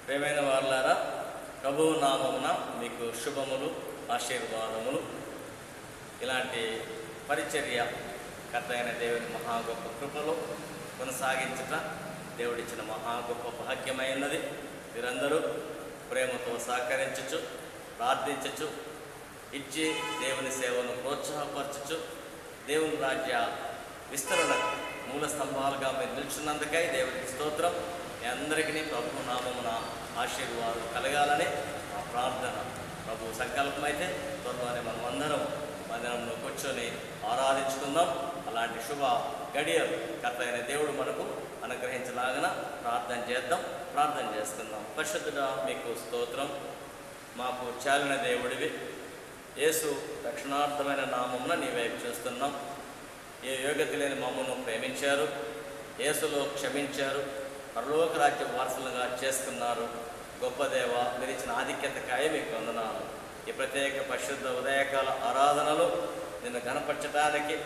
ప్రియమైన వారలారా, ప్రభువు నామమున మీకు శుభములు, ఆశీర్వాదములు. ఇలాంటి పరిచర్య కర్త అయిన దేవుని మహా గొప్ప కృపలో కొనసాగించుట దేవుడిచ్చిన మహా గొప్ప భాగ్యమైనది. మీరందరూ ప్రేమతో సహకరించచ్చు, ప్రార్థించచ్చు, ఇచ్చి దేవుని సేవను ప్రోత్సాహపరచచ్చు. దేవుని రాజ్య విస్తరణ మూల స్తంభాలుగా మీరు నిల్చున్నందుకై దేవునికి స్తోత్రం. మీ అందరికీ ప్రభు నామమున ఆశీర్వాదం కలగాలని మా ప్రార్థన. ప్రభు సంకల్పం అయితే త్వరలోనే మనం అందరం మందిరంలో కూర్చొని ఆరాధించుకుందాం. అలాంటి శుభ గడియలు కర్త అయిన దేవుడు మనకు అనుగ్రహించలాగన ప్రార్థన చేద్దాం. ప్రార్థన చేసుకుందాం. పరిశుద్ధుడా, మీకు స్తోత్రం. మాకు చాలిన దేవుడివి, యేసు రక్షణార్థమైన నామమున నీ వైపు చూస్తున్నాం. ఏ యోగ్యత లేని మమ్మను ప్రేమించారు, యేసులో క్షమించారు, పరలోక రాజ్య వారసులుగా చేసుకున్నారు. గొప్ప దేవ, మీరు ఇచ్చిన ఆధిక్యతకాయ మీకు వందనాలు. ఈ ప్రత్యేక పరిశుద్ధ ఉదయకాల ఆరాధనలో నిన్ను గణపరచడానికి,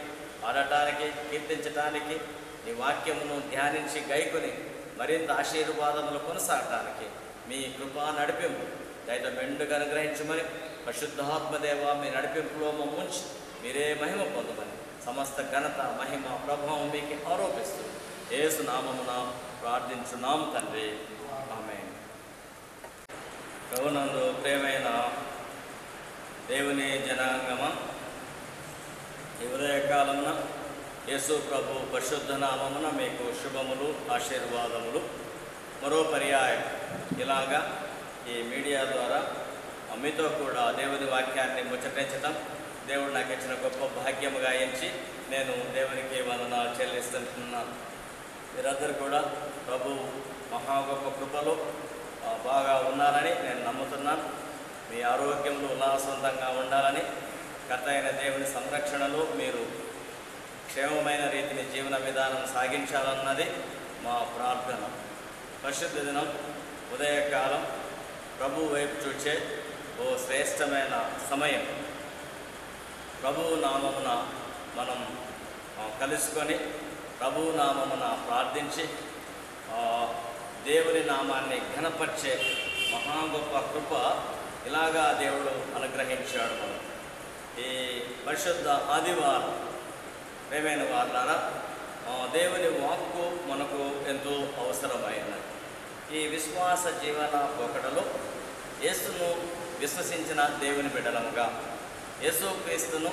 ఆడటానికి, కీర్తించడానికి, నీ వాక్యమును ధ్యానించి గైకొని మరింత ఆశీర్వాదములు కొనసాగటానికి మీ కృపా నడిపింపు దయతో మెండుగా అనుగ్రహించమని, పరిశుద్ధాత్మదేవ మీ నడిపింపులో మమ్ముంచి మీరే మహిమ పొందమని, సమస్త ఘనత, మహిమ, ప్రభావం మీకు ఆరోపిస్తూ యేసు నామమున ప్రార్థించున్నాం తండ్రి. ఆమేన్. ప్రభునందు ప్రియమైన దేవుని జనాంగమ, ఈ ఉదయకాలమున యేసు ప్రభు పరిశుద్ధ నామమున మీకు శుభములు, ఆశీర్వాదములు. మరో పర్యాయం ఇలాగా ఈ మీడియా ద్వారా మీతో కూడా దేవుని వాక్యాన్ని ముచ్చటించటం దేవుడు నాకు ఇచ్చిన గొప్ప భాగ్యముగా ఎంచి నేను దేవునికి వందనాలు చెల్లిస్తున్నాను. మీరందరూ కూడా ప్రభు మహా గొప్ప కృపలో బాగా ఉన్నారని నేను నమ్ముతున్నాను. మీ ఆరోగ్యంలో ఉల్లాసవంతంగా ఉండాలని, కర్త అయిన దేవుని సంరక్షణలో మీరు క్షేమమైన రీతిని జీవన విధానం సాగించాలన్నది మా ప్రార్థన. పరిశుద్ధ దినం ఉదయకాలం ప్రభు వైపు చూచే ఓ శ్రేష్టమైన సమయం. ప్రభువు నామమున మనం కలుసుకొని ప్రభువు నామమున ప్రార్థించి దేవుని నామాన్ని ఘనపరిచే మహా గొప్ప కృప ఇలాగా దేవుడు అనుగ్రహించాడు. మనం ఈ పరిశుద్ధ ఆదివారం ప్రేమైన వారులారా, దేవుని వాక్కు మనకు ఎంతో అవసరమైనది. ఈ విశ్వాస జీవన పోకడలో యేసును విశ్వసించిన దేవుని బిడ్డలముగా, యేసుక్రీస్తును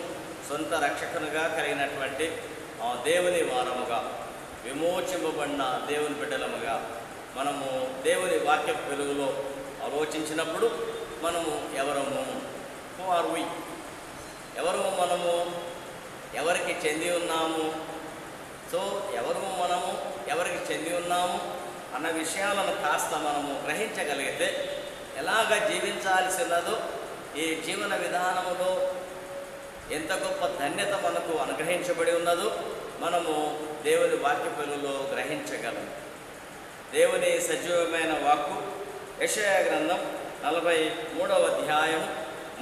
సొంత రక్షకునిగా కలిగినటువంటి దేవుని వారముగా, విమోచింపబడిన దేవుని బిడ్డలముగా మనము దేవుని వాక్య వెలుగులో ఆలోచించినప్పుడు మనము ఎవరము, హూ ఆర్ వి, ఎవరు మనము, ఎవరికి చెంది ఉన్నాము, సో ఎవరు మనము, ఎవరికి చెంది ఉన్నాము అన్న విషయాలను కాస్త మనము గ్రహించగలిగితే ఎలాగ జీవించాల్సి ఉన్నదో, ఈ జీవన విధానములో ఎంత గొప్ప ధన్యత మనకు అనుగ్రహించబడి ఉన్నదో మనము దేవుని వాక్య వెలుగులో గ్రహించగలము. దేవుని సజీవమైన వాక్కు యెషయా గ్రంథం 43వ అధ్యాయం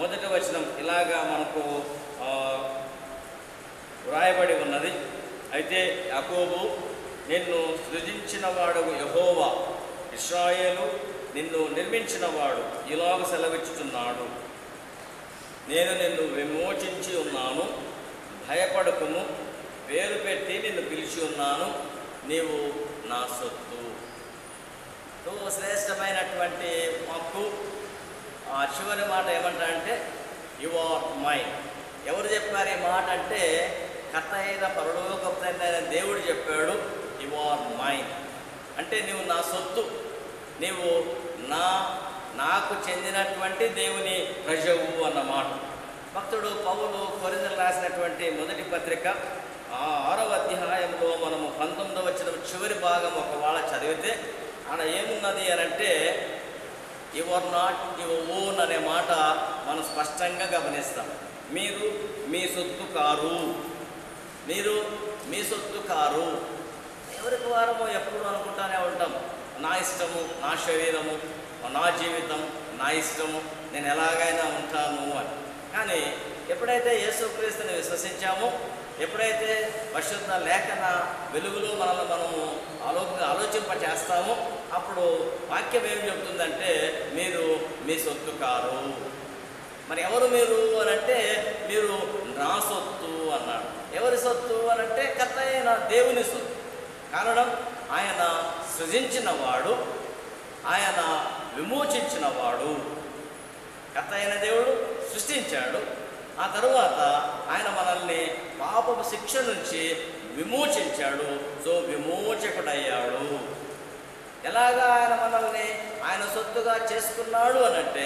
1వ వచనం ఇలాగా మనకు వ్రాయబడి ఉన్నది. అయితే యాకోబు, నిన్ను సృజించినవాడు యెహోవా, ఇశ్రాయేలు, నిన్ను నిర్మించినవాడు ఇలాగ సెలవిచ్చుచున్నాడు, నేను నిన్ను విమోచించి ఉన్నాను, భయపడకుము, పేరు పెట్టి నిన్ను పిలిచి ఉన్నాను, నీవు నా సొత్తు. శ్రేష్టమైనటువంటి మాకు చివరి మాట ఏమంటారంటే యు ఆర్ మైన్. ఎవరు చెప్పారు ఈ మాట అంటే కర్త అయిన పరలోకమైన దేవుడు చెప్పాడు. యు ఆర్ మైన్ అంటే నీవు నా సొత్తు, నీవు నాకు చెందినటువంటి దేవుని ప్రజవు అన్నమాట. భక్తుడు పౌలు కొరింథీయులకు రాసినటువంటి మొదటి పత్రిక 6వ అధ్యాయంలో మనము 19వ వచనం చివరి భాగం ఒకవేళ చదివితే ఆడ ఏమున్నది అని అంటే you are not your own అనే మాట మనం స్పష్టంగా గమనిస్తాం. మీరు మీ సొత్తు కారు, మీరు మీ సొత్తు కారు. ఎవరికి వారము ఎప్పుడు అనుకుంటానే ఉంటాం, నా ఇష్టము, నా శరీరము, నా జీవితం, నా ఇష్టము, నేను ఎలాగైనా ఉంటాను అని. కానీ ఎప్పుడైతే యేసుక్రీస్తుని విశ్వసించామో, ఎప్పుడైతే పరిశుద్ధ లేఖన వెలుగులో మనము ఆలోచింప చేస్తామో, అప్పుడు వాక్యం ఏం చెబుతుందంటే మీరు మీ సొత్తు కారు. మరి ఎవరు మీరు అని అంటే, మీరు నా సొత్తు అన్నాడు. ఎవరి సొత్తు అని అంటే కర్త అయిన దేవుని సొత్తు. కారణం, ఆయన సృజించినవాడు, ఆయన విమోచించినవాడు. కర్త అయిన దేవుడు సృష్టించాడు, ఆ తరువాత ఆయన మనల్ని పాపపు శిక్ష నుంచి విమోచించాడు. సో విమోచకుడయ్యాడు. ఎలాగా ఆయన మనల్ని ఆయన సొత్తుగా చేసుకున్నాడు అనంటే,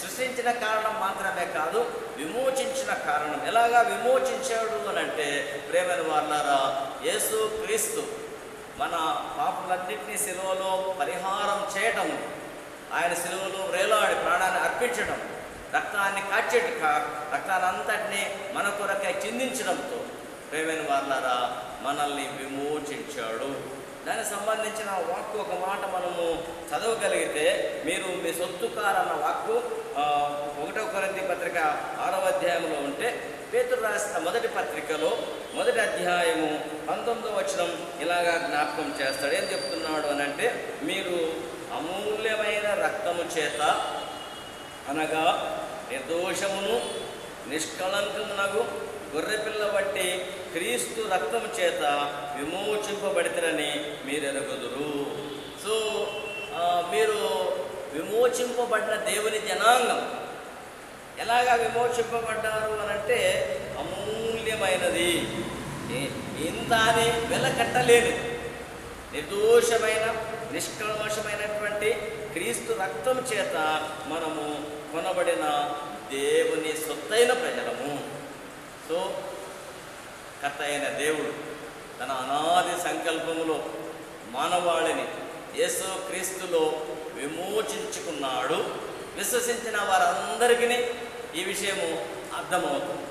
సృష్టించిన కారణం మాత్రమే కాదు, విమోచించిన కారణం. ఎలాగా విమోచించాడు అనంటే, ప్రేమైన వారులారా, యేసు క్రీస్తు మన పాపలన్నింటినీ సిలువలో పరిహారం చేయటం, ఆయన సిలువలో వేలాడి ప్రాణాన్ని అర్పించడం, రక్తాన్ని రక్తాన్ని అంతటినీ మన కొరకై చిందించడంతో ప్రేమైన వారులారా మనల్ని విమోచించాడు. దానికి సంబంధించిన వాక్కు ఒక మాట మనము చదవగలిగితే, మీరు మీ సొత్తుకారన్న వాక్కు 1 కొరింథీ పత్రిక 6వ అధ్యాయంలో ఉంటే, పేతురు రాసిన మొదటి పత్రికలో 1వ అధ్యాయము 19వ వచనం ఇలాగా జ్ఞాపకం చేస్తాడు. ఏం చెప్తున్నాడు అని అంటే, మీరు అమూల్యమైన రక్తము చేత అనగా నిర్దోషమును నిష్కళంకమునగు గొర్రెపిల్ల బట్టి క్రీస్తు రక్తము చేత విమోచింపబడితేనని మీరు ఎరుగుదురు. సో మీరు విమోచింపబడిన దేవుని జనాంగం. ఎలాగా విమోచింపబడ్డారు అని అంటే, అమూల్యమైనది, ఇంత అని వెలకట్టలేనిది, నిర్దోషమైన నిష్కల్మషమైనటువంటి క్రీస్తు రక్తం చేత మనము కొనబడిన దేవుని సొత్తైన ప్రజలము. సో కర్త అయిన దేవుడు తన అనాది సంకల్పములో మానవాళిని యేసు క్రీస్తులో విమోచించుకున్నాడు. విశ్వసించిన వారందరికీ ఈ విషయము అర్థమవుతుంది.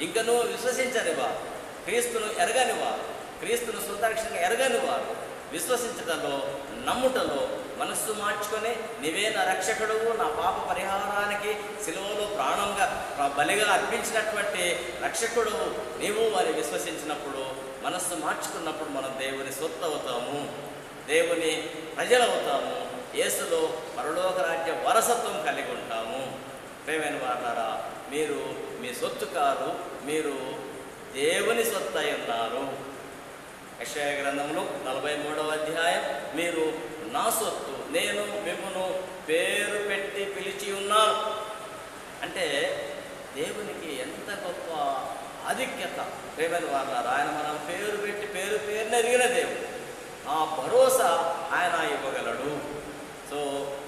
ఇంకనూ విశ్వసించని వారు, క్రీస్తును ఎరగని వారు, క్రీస్తును సురక్షణగా ఎరగని వారు విశ్వసించటంలో, నమ్ముటలో మనస్సు మార్చుకొని, నీవే నా రక్షకుడు, నా పాప పరిహారానికి సిలువలో ప్రాణంగా బలిగా అర్పించినటువంటి రక్షకుడు నీవు అని విశ్వసించినప్పుడు, మనస్సు మార్చుకున్నప్పుడు మనం దేవుని సొత్తు అవుతాము, దేవుని ప్రజలవుతాము, యేసులో పరలోక రాజ్య వారసత్వం కలిగి ఉంటాము. ప్రియమైన వారులారా, మీరు మీ సొత్తు కాదు, మీరు దేవుని సొత్తు అయి ఉన్నారు. యెషయా గ్రంథంలో 43వ అధ్యాయం, మీరు నా సొత్తు, నేను మిమ్మును పేరు పెట్టి పిలిచి ఉన్నాను అంటే దేవునికి ఎంత గొప్ప ఆధిక్యత. ప్రియమైన వారులారా, ఆయన మనం పేరు పెట్టి పేరున ఎరిగిన దేవుడు. ఆ భరోసా ఆయన ఇవ్వగలడు. సో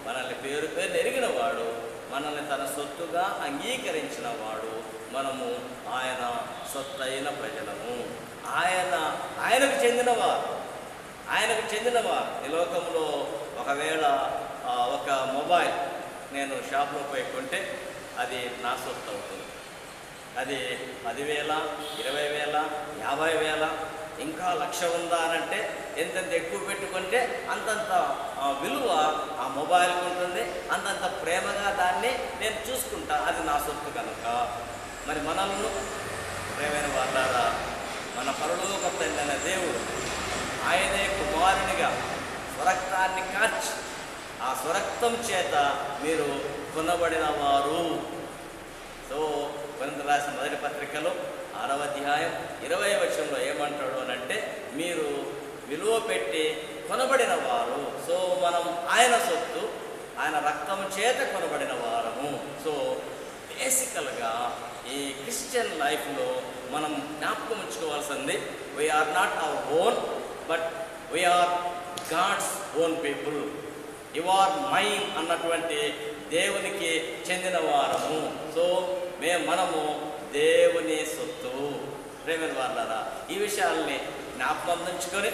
మనల్ని పేరున ఎరిగిన వాడు, మనల్ని తన సొత్తుగా అంగీకరించిన వాడు, మనము ఆయన సొత్తైన ప్రజలము. ఆయనకు చెందినవారు. ఈ లోకంలో ఒకవేళ ఒక మొబైల్ నేను షాప్లో పోయి కొంటే అది నా సొత్తు అవుతుంది. అది 10,000, 20,000, 50,000, ఇంకా 1,00,000 ఉందా అనంటే ఎంతెంత ఎక్కువ పెట్టుకుంటే అంతంత విలువ ఆ మొబైల్కి ఉంటుంది, అంతంత ప్రేమగా దాన్ని నేను చూసుకుంటా. అది నా సొత్తు కనుక మరి మనల్ని ప్రేమైన వారులారా, మన పరలోక తండ్రి దేవుడు ఆయనే కుమారునిగా స్వరక్తాన్ని కార్చి, ఆ స్వరక్తం చేత మీరు కొనబడిన వారు. సో కొరింథీ రాసిన మొదటి పత్రికలో 6వ అధ్యాయం 20వ వచనంలో ఏమంటాడు అనంటే, మీరు విలువ పెట్టి కొనబడిన వారు. సో మనం ఆయన సొత్తు, ఆయన రక్తం చేత కొనబడిన వారము. సో బేసికల్గా ఈ క్రిస్టియన్ లైఫ్లో మనం జ్ఞాపకం ఉంచుకోవాల్సింది, we're not our own, but we're God's own people. You are mine అన్నటువంటి దేవునికి చెందిన వారము. సో మనము దేవుని సొత్తు. ప్రేమైన వారులారా, ఈ విషయాల్ని జ్ఞాపకం ఉంచుకొని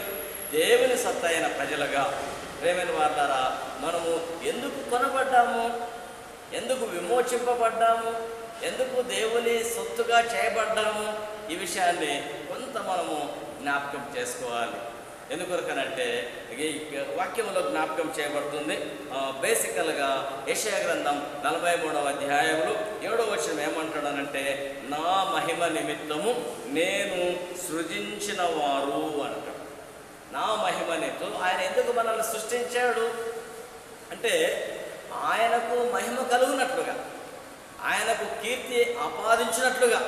దేవుని సొత్తు అయిన ప్రజలుగా, ప్రేమైన వారులారా, మనము ఎందుకు కొనబడ్డాము, ఎందుకు విమోచింపబడ్డాము, ఎందుకు దేవుని సొత్తుగా చేయబడ్డాము, ఈ విషయాన్ని కొంత మనము జ్ఞాపకం చేసుకోవాలి. ఎందుకొరకనంటే ఈ వాక్యంలో జ్ఞాపకం చేయబడుతుంది. బేసికల్గా యెషయా గ్రంథం 43వ అధ్యాయంలో 7వ వచనం ఏమంటాడనంటే, నా మహిమ నిమిత్తము నేను సృజించిన వారు అంటాడు. నా మహిమ నిమిత్తం ఆయన ఎందుకు మనల్ని సృష్టించాడు అంటే, ఆయనకు మహిమ కలుగునట్లుగా, ఆయనకు కీర్తి ఆపాదించినట్లుగా,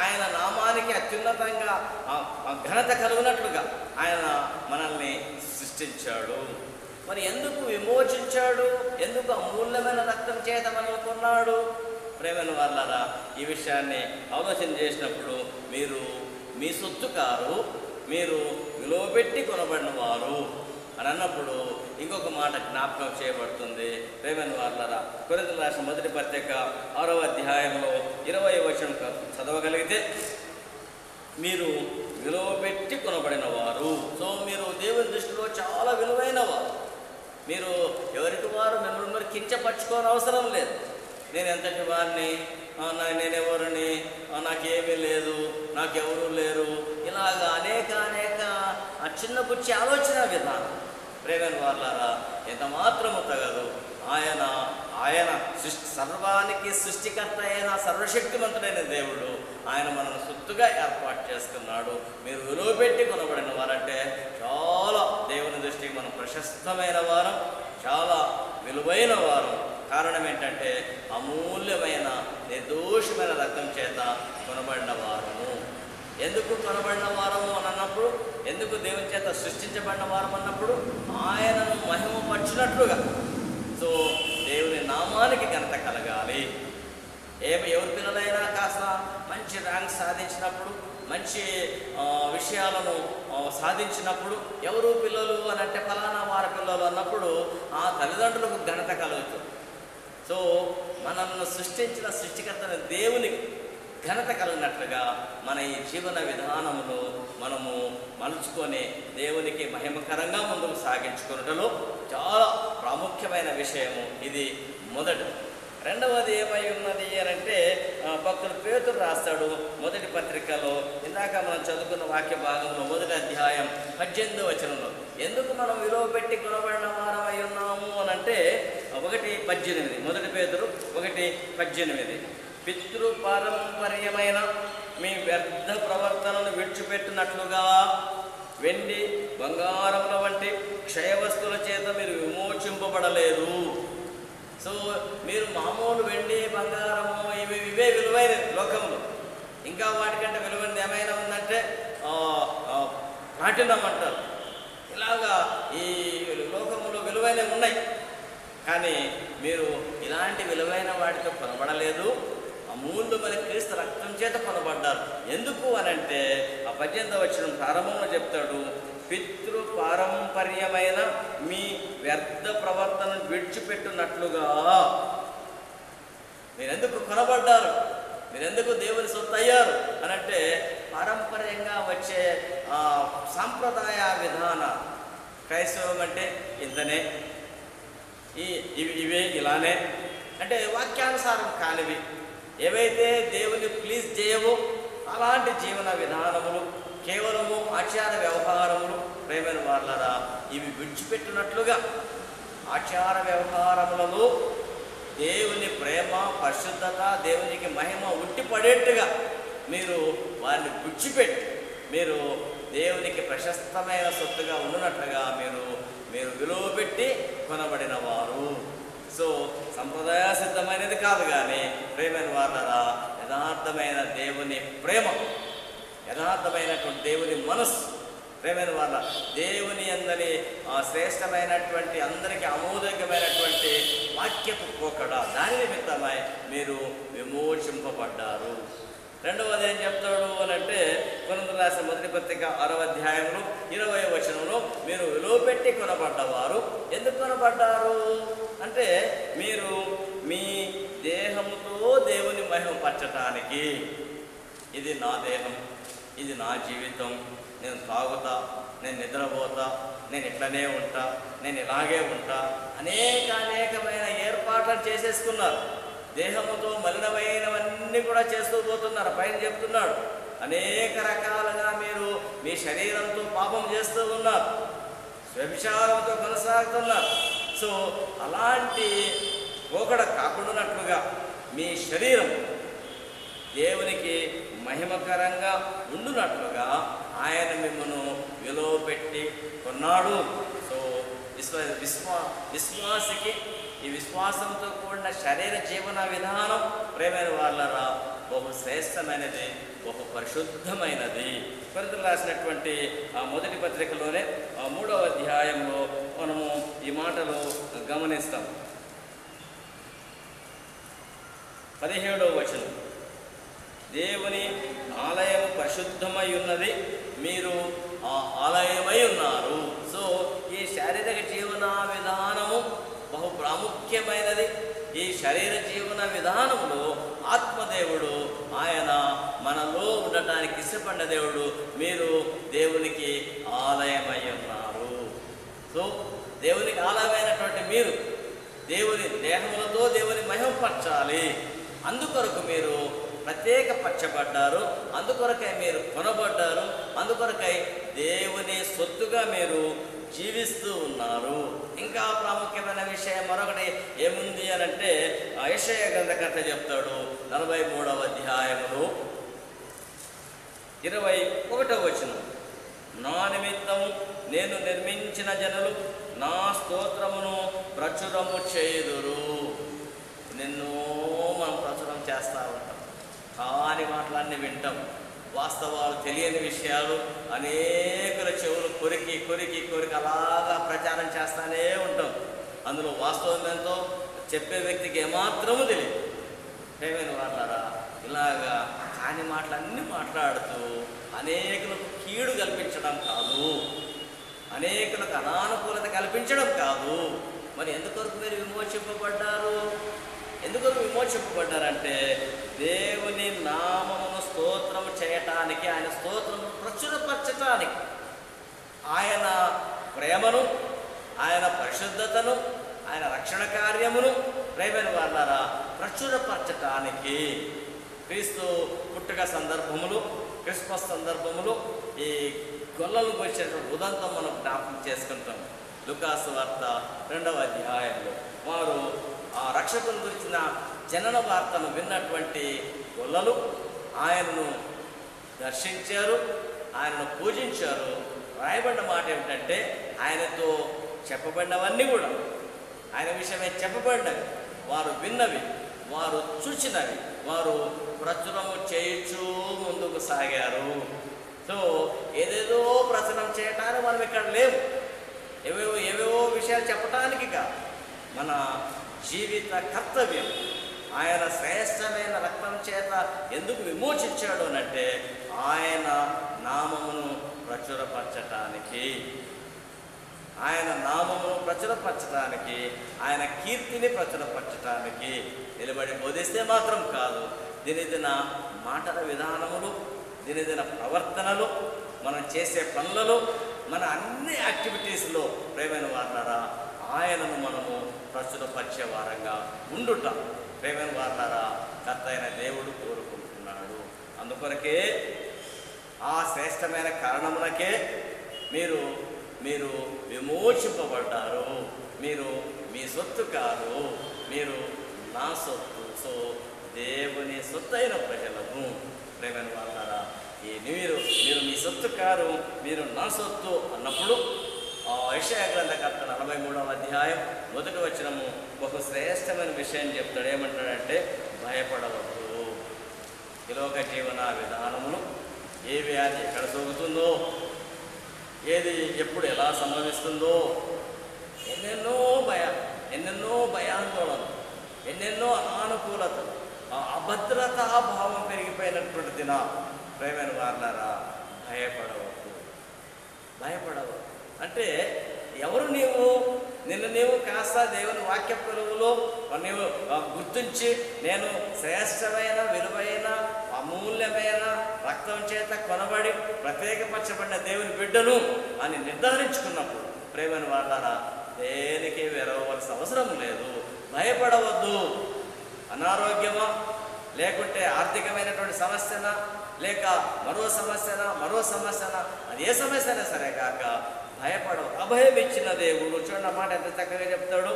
ఆయన నామానికి అత్యున్నతంగా ఘనత కలుగునట్లుగా ఆయన మనల్ని సృష్టించాడు. మరి ఎందుకు విమోచించాడు? ఎందుకు అమూల్యమైన రక్తం చేత మనల్ని కొన్నాడు? ప్రేమైన వాళ్ళారా, ఈ విషయాన్ని ఆలోచన చేసినప్పుడు మీరు మీ సొత్తు కారు, మీరు విలువ పెట్టి కొనబడిన వారు అని అన్నప్పుడు ఇంకొక మాట జ్ఞాపకం చేయబడుతుంది. ప్రేమైన వాళ్ళారా, కొరింథీయులకు రాసిన మొదటి పత్రిక 6వ అధ్యాయంలో 20వ వచనం చదవగలిగితే, మీరు విలువ పెట్టి కొనబడిన వారు. సో మీరు దేవుని దృష్టిలో చాలా విలువైన వారు. మీరు ఎవరికి వారు మిమ్మల్ని మరి కించపరచుకోని అవసరం లేదు. నేను ఎంతటి వారిని, నేనెవరిని, నాకేమీ లేదు, నాకెవరూ లేరు, ఇలాగా అనేక చిన్న బుచ్చి ఆలోచన విధానం. ప్రేమైన వాళ్ళారా, ఎంత మాత్రము తగదు. ఆయన సర్వానికి సృష్టికర్త అయిన సర్వశక్తిమంతుడైన దేవుడు ఆయన మనల్ని సొత్తుగా ఏర్పాటు చేసుకున్నాడు. మీరు విలువ పెట్టి కొనబడిన వారంటే చాలా దేవుని దృష్టికి మనం ప్రశస్తమైన వారం, చాలా విలువైన వారం. కారణం ఏంటంటే అమూల్యమైన నిర్దోషమైన రక్తం చేత కొనబడిన వారము. ఎందుకు కొనబడిన వారము అని అన్నప్పుడు, ఎందుకు దేవుని చేత సృష్టించబడిన వారం అన్నప్పుడు, ఆయనను మహిమపరిచినట్లుగా. సో దేవుని నామానికి ఘనత కలగాలి. ఎవరి పిల్లలైనా కాస్త మంచి ర్యాంక్ సాధించినప్పుడు, మంచి విషయాలను సాధించినప్పుడు, ఎవరు పిల్లలు అని అంటే ఫలానా వారి పిల్లలు అన్నప్పుడు ఆ తల్లిదండ్రులకు ఘనత కలుగుతుంది. సో మనల్ని సృష్టించిన సృష్టికర్తన దేవునికి ఘనత కలిగినట్లుగా మన ఈ జీవన విధానమును మనము మలుచుకొని దేవునికి మహిమకరంగా ముందుకు సాగించుకున్నటలో చాలా ప్రాముఖ్యమైన విషయము ఇది. మొదటి. రెండవది ఏమై ఉన్నది అని అంటే, భక్తుడు పేతురు రాస్తాడు మొదటి పత్రికలో, ఇందాక మనం చదువుకున్న వాక్య భాగంలో 1వ అధ్యాయం 18వ వచనంలో, ఎందుకు మనం విలువ పెట్టి కొనబడిన వారం అయి ఉన్నాము అని అంటే 1:18, మొదటి పేతురు 1:18, పితృపారంపర్యమైన మీ వ్యర్థ ప్రవర్తనను విడిచిపెట్టినట్లుగా వెండి బంగారముల వంటి క్షయవస్తువుల చేత మీరు విమోచింపబడలేదు. సో మీరు మామూలు వెండి బంగారము ఇవే విలువైన లోకంలో. ఇంకా వాటికంటే విలువైనది ఏమైనా ఉందంటే ప్లాటినం అంటారు. ఇలాగా ఈ లోకంలో విలువైనవి ఉన్నాయి. కానీ మీరు ఇలాంటి విలువైన వాటితో కొనబడలేదు, అమూల్యమైన క్రీస్తు రక్తం చేత కొనబడ్డారు. ఎందుకు అనంటే ఆ 18వ వచనం ప్రారంభంలో చెప్తాడు, పితృపారంపర్యమైన మీ వ్యర్థ ప్రవర్తనను విడిచిపెట్టినట్లుగా. మీరెందుకు కొనబడ్డారు, మీరెందుకు దేవుని సొత్తు అయ్యారు అనంటే, పారంపర్యంగా వచ్చే సాంప్రదాయ విధాన క్రైస్తవం అంటే ఇంతనే, ఇవే ఇలానే అంటే వాక్యానుసారం కానివి, ఏవైతే దేవుని ప్లీజ్ చేయవో అలాంటి జీవన విధానములు, కేవలము ఆచార వ్యవహారములు. ప్రేమైన వాళ్ళరా, ఇవి విడిచిపెట్టినట్లుగా ఆచార వ్యవహారములలో దేవుని ప్రేమ, పరిశుద్ధత, దేవునికి మహిమ ఉట్టిపడేట్టుగా మీరు వారిని విడిచిపెట్టి మీరు దేవునికి ప్రశస్తమైన సొత్తుగా ఉన్నట్లుగా మీరు విలువ పెట్టి కొనబడిన వారు. సో సంప్రదాయ సిద్ధమైనది కాదు, కానీ ప్రేమైన వాళ్ళరా, యథార్థమైన దేవుని ప్రేమ, యథార్థమైనటువంటి దేవుని మనస్సు, ప్రేమైన వాళ్ళ దేవుని అందరి శ్రేష్టమైనటువంటి అందరికీ ఆమోదయోగ్యమైనటువంటి వాక్యపు పోకడ, దాని నిమిత్తమై మీరు విమోచింపబడ్డారు. రెండవది ఏం చెప్తాడు అని అంటే, కొరింథీయులకు రాసిన మొదటి పత్రిక 6వ అధ్యాయంలో 20వ వచనంలో, మీరు విలువ పెట్టి కొనబడ్డవారు. ఎందుకు కొనబడ్డారు అంటే, మీరు మీ దేహముతో దేవుని మహిమపరచటానికి. ఇది నా దేహం, ఇది నా జీవితం, నేను తాగుతా, నేను నిద్రపోతా, నేను ఇట్లనే ఉంటా, నేను ఇలాగే ఉంటా, అనేకమైన ఏర్పాట్లు చేసేసుకున్నారు. దేహముతో మలినమైనవన్నీ కూడా చేస్తూ పోతున్నారు. పైన చెప్తున్నాడు, అనేక రకాలుగా మీరు మీ శరీరంతో పాపం చేస్తూ ఉన్నారు, వ్యభిచారంతో కొనసాగుతున్నారు. సో అలాంటి పోకడ కాకుండానట్లుగా మీ శరీరం దేవునికి మహిమకరంగా ఉండునట్లుగా ఆయన మిమ్మను విలువ పెట్టి కొన్నాడు. సో విశ్వాసికి ఈ విశ్వాసంతో కూడిన శరీర జీవన విధానం ప్రేమైన వాళ్ళరా బహు శ్రేష్టమైనది, బహు పరిశుద్ధమైనది. కొరింథీయులకు రాసినటువంటి ఆ మొదటి పత్రికలోనే 3వ అధ్యాయంలో మనము ఈ మాటలు గమనిస్తాం. 17వ వచనం, దేవుని ఆలయము పరిశుద్ధమై ఉన్నది, మీరు ఆ ఆలయమై ఉన్నారు. సో ఈ శారీరక జీవన విధానము బహు ప్రాముఖ్యమైనది. ఈ శరీర జీవన విధానంలో ఆత్మదేవుడు ఆయన మనలో ఉండటానికి ఇష్టపడిన దేవుడు. మీరు దేవునికి ఆలయమై ఉన్నారు. సో దేవునికి ఆలయమైనటువంటి మీరు దేవుని దేహములతో దేవుని మహిమపరచాలి. అందుకొరకు మీరు ప్రత్యేకపరచబడ్డారు, అందుకొరకై మీరు కొనబడ్డారు, అందుకొరకై దేవుని సొత్తుగా మీరు జీవిస్తూ ఉన్నారు. ఇంకా ప్రాముఖ్యమైన విషయం మరొకటి ఏముంది అని అంటే యెషయా గ్రంథకర్త చెప్తాడు 43వ అధ్యాయములో 21వ వచనం, నా నిమిత్తము నేను నిర్మించిన జనులు నా స్తోత్రమును ప్రచురము చేయుదురు. నిన్నో మనం ప్రచురం చేస్తూ ఉంటాం, కాని మాటలన్నీ వింటాం, వాస్తవాలు తెలియని విషయాలు అనేకుల చెవులు కొరికి కొరికి కొరికి అలాగా ప్రచారం చేస్తూనే ఉంటాం. అందులో వాస్తవం ఎంతో చెప్పే వ్యక్తికి ఏమాత్రము తెలియదు. ఏమైనా మాట్లాడారా ఇలాగా కాని మాటలన్నీ మాట్లాడుతూ అనేకులకు కీడు కల్పించడం కాదు, అనేకులకు అనానుకూలత కల్పించడం కాదు. మరి ఎందుకొరకు మీరు విమోచింపబడ్డారు? ఎందుకొరకు విమోచింపబడ్డారంటే దేవుని నామమును స్తోత్రము చేయటానికి, ఆయన స్తోత్రము ప్రచురపరచటానికి, ఆయన ప్రేమను, ఆయన పరిశుద్ధతను, ఆయన రక్షణ కార్యమును ప్రేమైన వాళ్ళారా ప్రచురపరచటానికి. క్రీస్తు పుట్టుక సందర్భములు, క్రిస్మస్ సందర్భములు ఈ గొల్లలు వచ్చేటువంటి ఉదంతం మనం జ్ఞాపకం చేసుకుంటాం. లూకాసు వార్త 2వ అధ్యాయంలో వారు ఆ రక్షకుని గురించిన జనన వార్తను విన్నటువంటి గొల్లలు ఆయనను దర్శించారు, ఆయనను పూజించారు. రాయబడిన మాట ఏమిటంటే ఆయనతో చెప్పబడినవన్నీ కూడా ఆయన విషయమే చెప్పబడినవి, వారు విన్నవి, వారు చూచినవి, వారు ప్రచురము చేయించు ముందుకు సాగారు. సో ఏదేదో ప్రచురం చేయటానికి మనం ఇక్కడ లేవు, ఏవేవో విషయాలు చెప్పటానికి కాదు. మన జీవిత కర్తవ్యం ఆయన శ్రేష్టమైన రక్తం చేత ఎందుకు విమోచించాడు అనంటే ఆయన నామమును ప్రచురపరచటానికి, ఆయన నామమును ప్రచురపరచటానికి, ఆయన కీర్తిని ప్రచురపరచటానికి. నిలబడి బోధిస్తే మాత్రం కాదు, దినదిన మాటల విధానములు, దినదిన ప్రవర్తనలు, మనం చేసే పనులలో, మన అన్ని యాక్టివిటీస్లో ప్రేమైన వారులారా ఆయనను మనము ప్రచురపరిచే వారంగా ఉండుట ప్రేమైన వారులారా కర్త అయిన దేవుడు కోరుకుంటున్నాడు. అందుకొరకే ఆ శ్రేష్టమైన కారణములకే మీరు మీరు విమోచింపబడ్డారు. మీరు మీ సొత్తు కాదు, మీరు నా సొత్తు. సో దేవుని సొత్తు అయిన ప్రజలను ప్రేమైన వారులారా మీరు మీ సొత్తు కారు, మీరు నా సొత్తు అన్నప్పుడు యెషయా గ్రంథకర్త 43వ అధ్యాయం 1వ వచనము ఒక శ్రేష్టమైన విషయం చెప్తాడు. ఏమంటాడంటే భయపడవద్దు. ఈ లోక జీవన విధానములు ఏ వ్యాధి ఎక్కడ సోకుతుందో, ఏది ఎప్పుడు ఎలా సంభవిస్తుందో, ఎన్నెన్నో భయాందోళనలు, ఎన్నెన్నో అనానుకూలతలు, అభద్రతా భావం పెరిగిపోయినటువంటి దిన ప్రేమైన వారులారా భయపడవద్దు. అంటే ఎవరు నిన్ను కాస్త దేవుని వాక్య పొరుగులో నీవు గుర్తించి నేను శ్రేష్టమైన విలువైన అమూల్యమైన రక్తం చేత కొనబడి ప్రత్యేకపరచబడిన దేవుని బిడ్డను అని నిర్ధారించుకున్నప్పుడు ప్రేమైన వారులారా దేనికి వెరవలసిన అవసరం లేదు. భయపడవద్దు. అనారోగ్యమా, లేకుంటే ఆర్థికమైనటువంటి సమస్యనా, లేక మరో సమస్యనా అది ఏ సమస్య అయినా సరే కాక భయపడవు. అభయం ఇచ్చిన దేవుడు. చూడండి ఆ మాట ఎంత చక్కగా చెప్తాడు.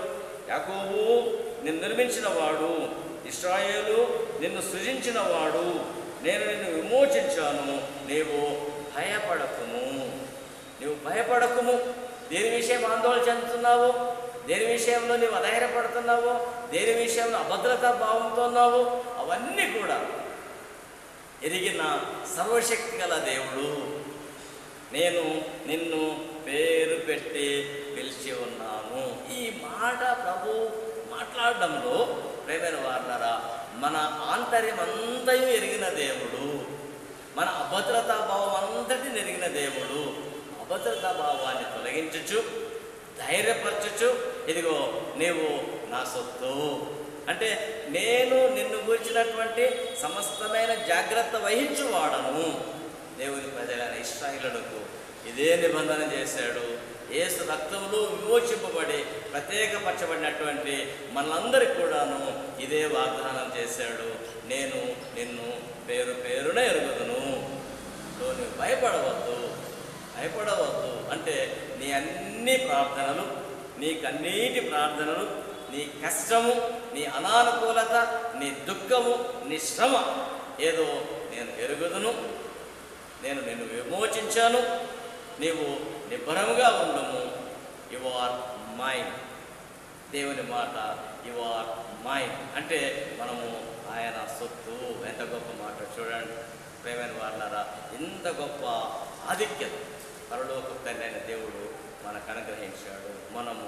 యాకోబు నిన్ను నిర్మించిన వాడు, ఇశ్రాయేలు నిన్ను సృజించిన వాడు, నేను నిన్ను విమోచించాను, నీవు భయపడకుము. దేని విషయం ఆందోళన చెందుతున్నావు, దేని విషయంలో నీవు అధైర్యపడుతున్నావు, దేని విషయంలో అభద్రతా భావంతో ఉన్నావు, అవన్నీ కూడా ఎరిగిన సర్వశక్తి గల దేవుడు నేను నిన్ను పేరు పెట్టి పిలిచి ఉన్నాను. ఈ మాట ప్రభు మాట్లాడడంలో ప్రేమైన వారులారా, మన ఆంతర్యం అంతయు ఎరిగిన దేవుడు, మన అభద్రతా భావం అంతటిని ఎరిగిన దేవుడు. అభద్రతా భావాన్ని తొలగించచ్చు, ధైర్యపరచచ్చు. ఇదిగో నీవు నా సొత్తు అంటే నేను నిన్ను గురించినటువంటి సమస్తమైన జాగ్రత్త వహించువాడను. దేవుని ప్రజలైన ఇశ్రాయేలులకు ఇదే నిబంధన చేశాడు. యేసు రక్తంలో విమోచింపబడి ప్రత్యేకపరచబడినటువంటి మనందరికి కూడాను ఇదే వాగ్దానం చేశాడు. నేను నిన్ను పేరున ఎరుగుదును. నువ్వు భయపడవద్దు అంటే నీ అన్ని ప్రార్థనలు, నీ కన్నీటి ప్రార్థనలు, నీ కష్టము, నీ అనానుకూలత, నీ దుఃఖము, నీ శ్రమ ఏదో నేను ఎరుగుదును. నేను నిన్ను విమోచించాను, నీవు నిబ్బరముగా ఉండము. You are mine. దేవుని మాట యు ఆర్ మైన్ అంటే మనము ఆయన సొత్తు. ఎంత గొప్ప మాట చూడండి ప్రేమైన వాళ్ళారా. ఇంత గొప్ప ఆధిక్యత పరలోక తండ్రి అయిన దేవుడు మనకు అనుగ్రహించాడు. మనము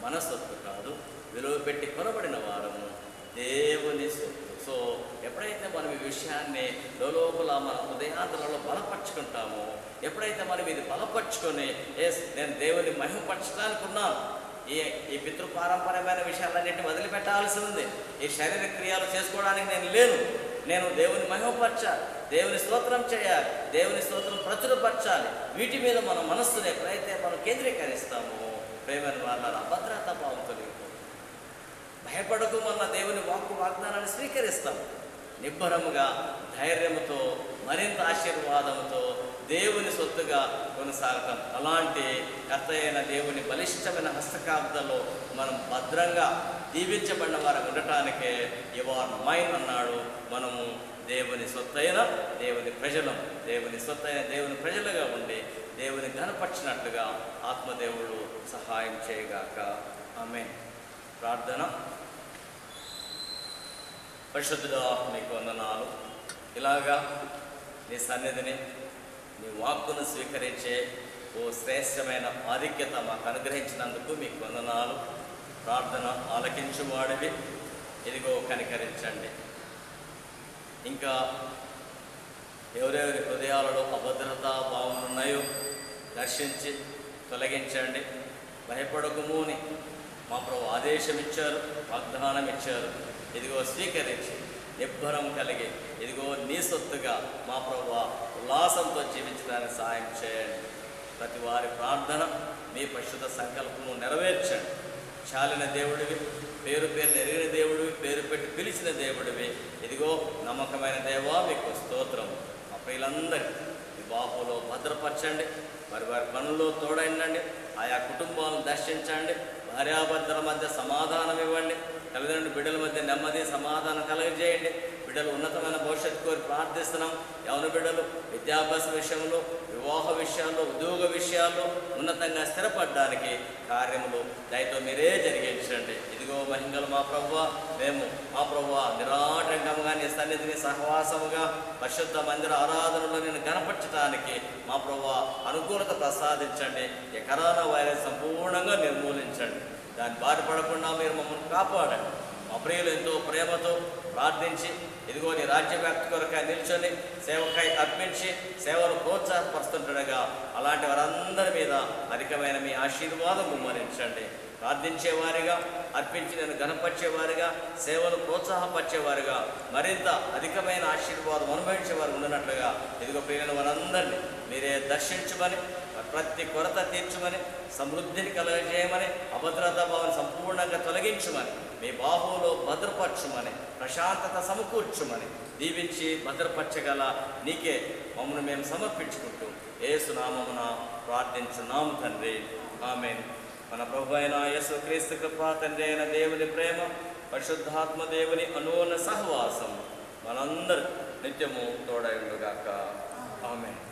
మన సొత్తు కాదు, విలువ పెట్టి కొనబడిన వారము, దేవుని సొత్తు. సో ఎప్పుడైతే మనం ఈ విషయాన్ని లోపల మన హృదయాంతరంలో బలపరుచుకుంటామో, ఎప్పుడైతే మనం ఇది బలపరుచుకొని నేను దేవుని మహిమపరచడానికి ఉన్నాను, ఈ పితృపారంపర్యమైన విషయాలన్నింటినీ వదిలిపెట్టాల్సి ఉంది, ఈ శరీర క్రియలు చేసుకోవడానికి నేను లేను, నేను దేవుని మహిమపరచాలి, దేవుని స్తోత్రం చేయాలి, దేవుని స్తోత్రం ప్రచురపరచాలి. వీటి మీద మన మనస్సును ఎప్పుడైతే మనం కేంద్రీకరిస్తామో ప్రేమైన వాళ్ళ అభద్రతా భావం తొలగిపోతుంది. భయపడకు మన దేవుని వాగ్దానాన్ని స్వీకరిస్తాం. నిబ్బరముగా, ధైర్యముతో, మరింత ఆశీర్వాదంతో దేవుని సొత్తుగా కొనసాగటం. అలాంటి కర్త అయిన దేవుని బలిష్టమైన హస్తకాబ్దలో మనం భద్రంగా దీవించబడిన వారు ఉండటానికే యు ఆర్ మైన్ అన్నాడు. మనము దేవుని సొత్తైన దేవుని ప్రజలం, దేవుని సొత్తైన దేవుని ప్రజలుగా ఉండి దేవుని ఘనపరిచినట్లుగా ఆత్మదేవుడు సహాయం చేయగాక. ఆమేన్. ప్రార్థన. పరిశుద్ధుడా నీకు వందనాలు. ఇలాగా నీ సన్నిధిని, నీ వాక్కును స్వీకరించే ఓ శ్రేష్టమైన ఆధిక్యత మాకు అనుగ్రహించినందుకు మీకు వందనాలు. ప్రార్థన ఆలకించువాడివి, ఇదిగో కనికరించండి. ఇంకా ఎవరెవరి హృదయాలలో అభద్రతా భావం ఉన్నాయో దర్శించి తొలగించండి. భయపడకుము అని మా ప్రభు ఆదేశం ఇచ్చారు, వాగ్దానం ఇచ్చారు. ఇదిగో స్వీకరించి నిబ్బరం కలిగి ఇదిగో నీ సొత్తుగా మా ప్రభు ఉల్లాసంతో జీవించడానికి సహాయం చేయండి. ప్రతి వారి ప్రార్థన మీ పరిశుద్ధ సంకల్పము నెరవేర్చండి. చాలిన దేవుడివి, పేరు ఎరిగిన దేవుడివి, పేరు పెట్టి పిలిచిన దేవుడివి. ఇదిగో నమ్మకమైన దేవా మీకు స్తోత్రం. మా ప్రియులందరికీ వివాహంలో భద్రపరచండి, వారి పనుల్లో తోడైండండి, ఆయా కుటుంబాలను దర్శించండి, భార్యాభర్తల మధ్య సమాధానం ఇవ్వండి, తల్లిదండ్రుల బిడ్డల మధ్య నెమ్మది సమాధానం కలుగజేయండి. బిడ్డలు ఉన్నతమైన భవిష్యత్తు కోరి ప్రార్థిస్తున్నాం. యవన బిడ్డలు విద్యాభ్యాస విషయంలో, వివాహ విషయాల్లో, ఉద్యోగ విషయాల్లో ఉన్నతంగా స్థిరపడడానికి కార్యములు దయతో మీరే జరిగించండి. ఇదిగో మహిళలు మా ప్రభువా, మేము మా ప్రభువా నిరాటంకంగా నీ సన్నిధిని సహవాసముగా పరిశుద్ధ మందిర ఆరాధనలో నేను కనపరచడానికి మా ప్రభువా అనుకూలత ప్రసాదించండి. ఈ కరోనా వైరస్ సంపూర్ణంగా నిర్మూలించండి. దాన్ని బాధపడకుండా మీరు మమ్మల్ని కాపాడండి. మా ప్రియులు ఎంతో ప్రేమతో ప్రార్థించి ఇదిగో నీ రాజ్య వ్యాప్తి కొరకై నిల్చొని సేవకై అర్పించి సేవను ప్రోత్సాహపరుస్తుండగా అలాంటి వారందరి మీద అధికమైన మీ ఆశీర్వాదం గుమ్మరించండి. ప్రార్థించేవారిగా, అర్పించి నేను ఘనపరిచేవారిగా, సేవను ప్రోత్సాహపరిచేవారిగా, మరింత అధికమైన ఆశీర్వాదం అనుభవించేవారు ఉన్నట్లుగా ఇదిగో ప్రియులైన వారందరినీ మీరే దర్శించమని, ప్రతి కొరత తీర్చమని, సమృద్ధిని కలగజేయమని, అభద్రతా భావం సంపూర్ణంగా తొలగించమని, మీ బాహువులో భద్రపరచుమని, ప్రశాంతత సమకూర్చుమని, దీవించి భద్రపరచగల నీకే మమ్మల్ని మేము సమర్పించుకుంటూ యేసు నామమున ప్రార్థించున్నాము తండ్రి. ఆమేన్. మన ప్రభు అయిన యేసుక్రీస్తు కృప, తండ్రి అయిన దేవుని ప్రేమ, పరిశుద్ధాత్మ దేవుని అనూన సహవాసం మనందరూ నిత్యము తోడైండుగాక. ఆమేన్.